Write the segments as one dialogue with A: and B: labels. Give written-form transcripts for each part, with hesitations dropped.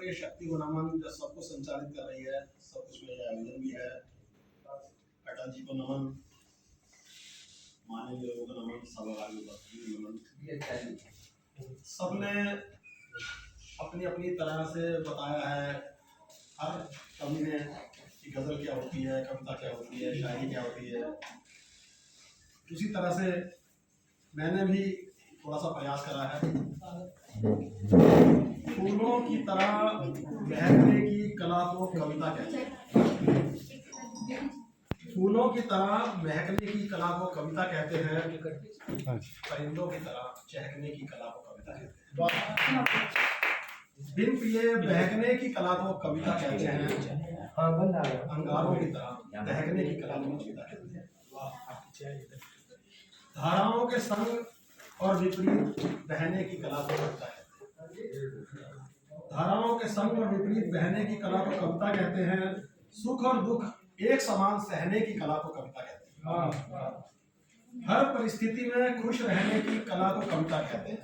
A: ईश्वरीय शक्ति को नमन जो सब कुछ संचालित कर रही है, सब कुछ में आयोजन भी है। अटल जी को नमन, माननीय लोगों को नमन, सभागामी को नमन। सबने अपनी अपनी तरह से बताया है, हर कवि ने कि गजल क्या होती है, कविता क्या होती है, शायरी क्या होती है। उसी तरह से मैंने भी थोड़ा सा प्रयास करा है। फूलों की तरह महकने की कला को कविता कहते हैं। फूलों की तरह महकने की कला को कविता कहते हैं। परिंदों की तरह चहकने की कला को कविता कहते हैं। बिन पिए बहकने की कला को कविता कहते हैं। अंगारों की तरह दहकने की कला को कविता कहते हैं। धाराओं के संग और विपरीत बहने की कला को कविता कहते हैं। धाराओं के संग और विपरीत बहने की कला को कविता कहते हैं। सुख और दुख एक समान सहने की कला को कविता कहते हैं। हर परिस्थिति में खुश रहने की कला को कविता कहते हैं।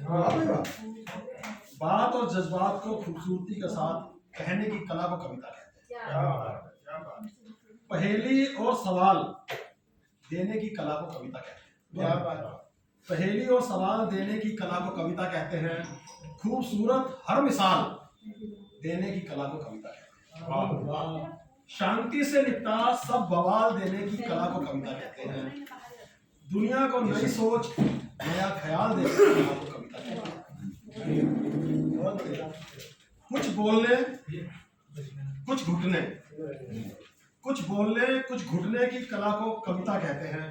A: बात और जज्बात को खूबसूरती के साथ कहने की कला को कविता कहते हैं। पहेली और सवाल देने की कला को कविता कहते हैं। पहेली और सवाल देने की कला को कविता कहते हैं। खूबसूरत हर मिसाल देने की कला को कविता कहते हैं। शांति से निपटा सब बवाल देने की कला को कविता कहते हैं। दुनिया को नई सोच नया ख्याल देने की कला को कविता कहते हैं। कुछ बोलने कुछ घुटने, कुछ बोलने कुछ घुटने की कला को कविता कहते हैं।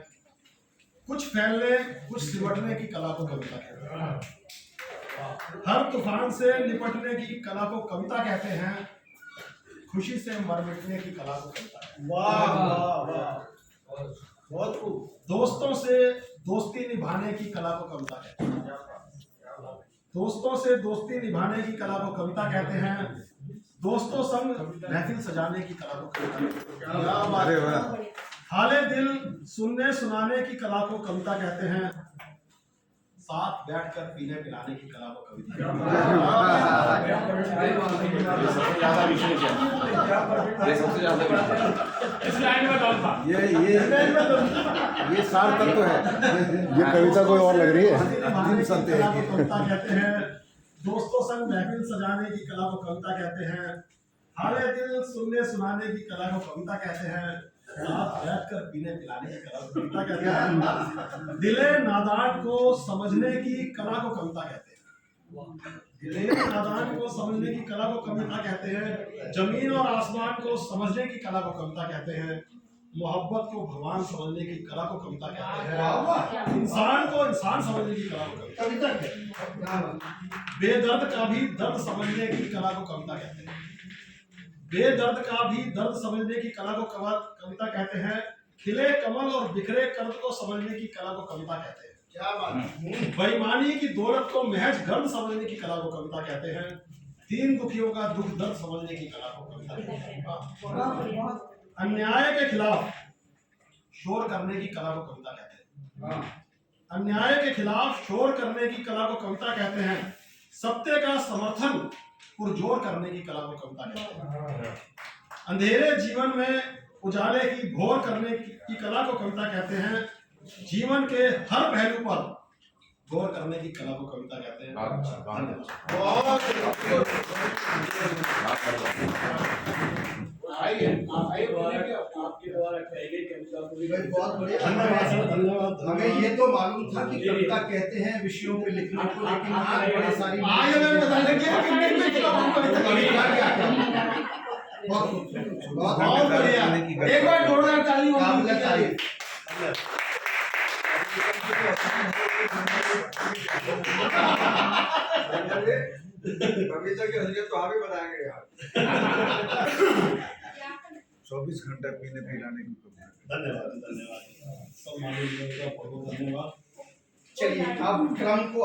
A: कुछ फैलने कुछ सिमटने की कला को कविता कहते हैं। हर तूफान से निपटने की कला को कविता कहते हैं। खुशी से मर मिटने की कला को कविता कहते हैं। वाह वाह वाह, बहुत खूब। दोस्तों से दोस्ती निभाने की कला को कविता कहते हैं। दोस्तों से दोस्ती निभाने की कला को कविता कहते हैं। दोस्तों संग महफिल सजाने की कला को कविता कहते हैं। हाले दिल सुनने सुनाने की कला को कविता कहते हैं। साथ बैठकर पीने पिलाने की कला को कविता कहते
B: हैं। ये सार तत्व है। ये कविता कोई और लग रही है।
A: कविता कहते हैं। दोस्तों संग महफिल सजाने की कला को कविता कहते हैं। हाले दिल सुनने सुनाने की कला को कविता कहते हैं। साथ बैठकर पीने पिलाने की कला को कविता कहते हैं। दिले नादान को समझने की कला को कविता कहते हैं। दिले नादान को समझने की कला को कविता कहते हैं। जमीन और आसमान को समझने की कला को कविता कहते हैं। मोहब्बत को भगवान समझने की कला को कविता कहते हैं। इंसान को इंसान समझने की कला को कविता कहते हैं। बेदर्द का भी दर्द समझने की कला को कविता कहते हैं। बेदर्द का भी दर्द समझने की कला को कविता कहते हैं। खिले कमल और बिखरे कर्द को समझने की कला को कविता कहते हैं। क्या बात। बेईमानी की दौलत को महज गर्द समझने की कला को कविता कहते हैं। दीन दुखियों का दुख दर्द समझने की कला को कविता कहते हैं। अन्याय के खिलाफ शोर करने की कला को कविता कहते हैं। अन्याय के खिलाफ शोर करने की कला को कविता कहते हैं। सत्य का समर्थन पुरजोर करने की कला को कविता कहते हैं। अंधेरे जीवन में उजाले की भोर करने की कला को कविता कहते हैं। जीवन के हर पहलू पर गौर करने की कला को कविता कहते हैं।
C: धन्यवाद। हमें ये तो मालूम था कि कविता कहते हैं विषयों पे लिखने को, लेकिन आज बड़ी सारी बहुत बढ़िया। एक बार जोरदार ताली होगी। कविता की हकीकत तो आप ही बताएंगे यार।
B: 24 घंटे पीने पिलाने की।
A: धन्यवाद धन्यवाद। सब माननीय लोगों का बहुत धन्यवाद।
C: चलिए अब क्रम को